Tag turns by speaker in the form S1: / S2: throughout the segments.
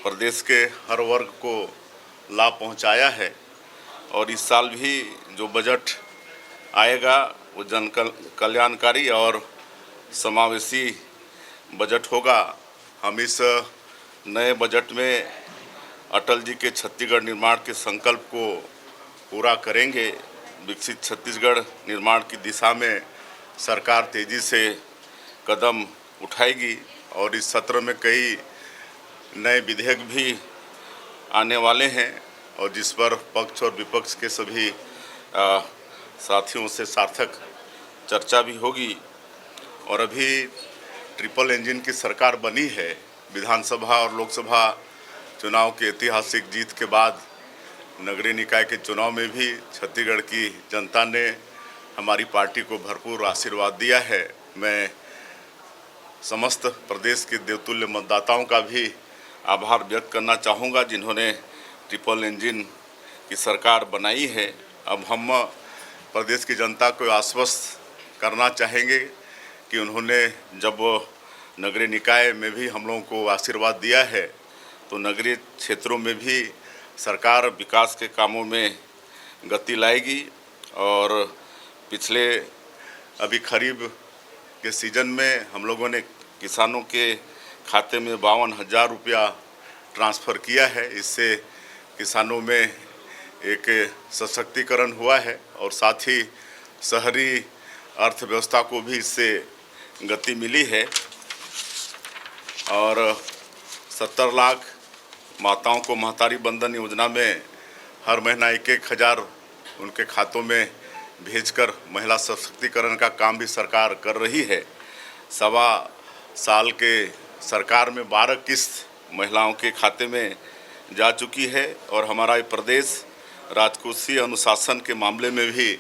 S1: प्रदेश के हर वर्ग को लाभ पहुंचाया है और इस साल भी जो बजट आएगा वो जन कल्याणकारी और समावेशी बजट होगा। हम इस नए बजट में अटल जी के छत्तीसगढ़ निर्माण के संकल्प को पूरा करेंगे। विकसित छत्तीसगढ़ निर्माण की दिशा में सरकार तेजी से कदम उठाएगी और इस सत्र में कई नए विधेयक भी आने वाले हैं और जिस पर पक्ष और विपक्ष के सभी साथियों से सार्थक चर्चा भी होगी। और अभी ट्रिपल इंजन की सरकार बनी है। विधानसभा और लोकसभा चुनाव की ऐतिहासिक जीत के बाद नगरीय निकाय के चुनाव में भी छत्तीसगढ़ की जनता ने हमारी पार्टी को भरपूर आशीर्वाद दिया है। मैं समस्त प्रदेश के देवतुल्य मतदाताओं का भी आभार व्यक्त करना चाहूँगा जिन्होंने ट्रिपल इंजन की सरकार बनाई है। अब हम प्रदेश की जनता को आश्वस्त करना चाहेंगे कि उन्होंने जब नगरीय निकाय में भी हम लोगों को आशीर्वाद दिया है तो नगरीय क्षेत्रों में भी सरकार विकास के कामों में गति लाएगी। और पिछले अभी खरीफ के सीज़न में हम लोगों ने किसानों के खाते में 52,000 रुपया ट्रांसफ़र किया है। इससे किसानों में एक सशक्तिकरण हुआ है और साथ ही शहरी अर्थव्यवस्था को भी इससे गति मिली है। और 70 लाख माताओं को महतारी बंधन योजना में हर महीना 1,000 उनके खातों में भेजकर महिला सशक्तिकरण का काम भी सरकार कर रही है। सवा साल के सरकार में 12 किस्त महिलाओं के खाते में जा चुकी है और हमारा प्रदेश राजकोषीय अनुशासन के मामले में भी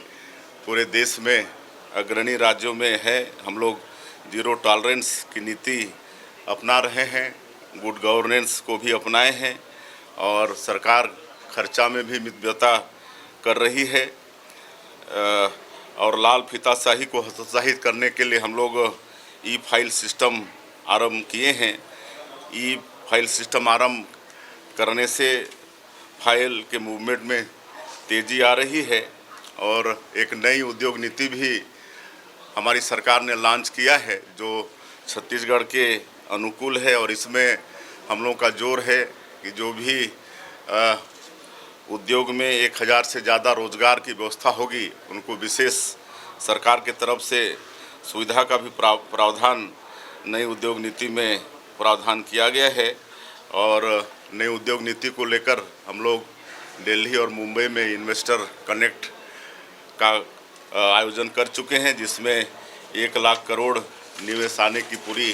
S1: पूरे देश में अग्रणी राज्यों में है। हम लोग जीरो टॉलरेंस की नीति अपना रहे हैं, गुड गवर्नेंस को भी अपनाए हैं और सरकार खर्चा में भी मितव्ययता कर रही है। और लाल फीताशाही को हतोत्साहित करने के लिए हम लोग ई फाइल सिस्टम आरंभ किए हैं। ई फाइल सिस्टम आरंभ करने से फाइल के मूवमेंट में तेज़ी आ रही है और एक नई उद्योग नीति भी हमारी सरकार ने लॉन्च किया है जो छत्तीसगढ़ के अनुकूल है। और इसमें हम लोगों का जोर है कि जो भी उद्योग में 1,000 से ज़्यादा रोजगार की व्यवस्था होगी उनको विशेष सरकार के तरफ से सुविधा का भी प्रावधान नई उद्योग नीति में प्रावधान किया गया है। और नई उद्योग नीति को लेकर हम लोग दिल्ली और मुंबई में इन्वेस्टर कनेक्ट का आयोजन कर चुके हैं जिसमें 1 लाख करोड़ निवेश आने की पूरी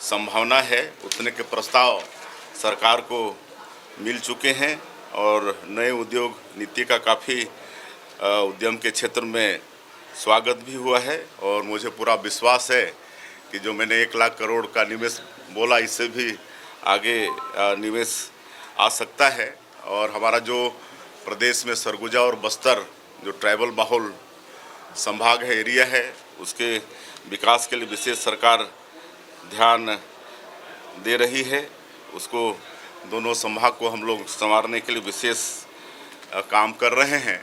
S1: संभावना है। उतने के प्रस्ताव सरकार को मिल चुके हैं और नए उद्योग नीति का काफ़ी उद्यम के क्षेत्र में स्वागत भी हुआ है। और मुझे पूरा विश्वास है कि जो मैंने 1 लाख करोड़ का निवेश बोला इससे भी आगे निवेश आ सकता है। और हमारा जो प्रदेश में सरगुजा और बस्तर जो ट्राइबल बाहुल संभाग है, एरिया है, उसके विकास के लिए विशेष सरकार ध्यान दे रही है। उसको दोनों संभाग को हम लोग संवारने के लिए विशेष काम कर रहे हैं।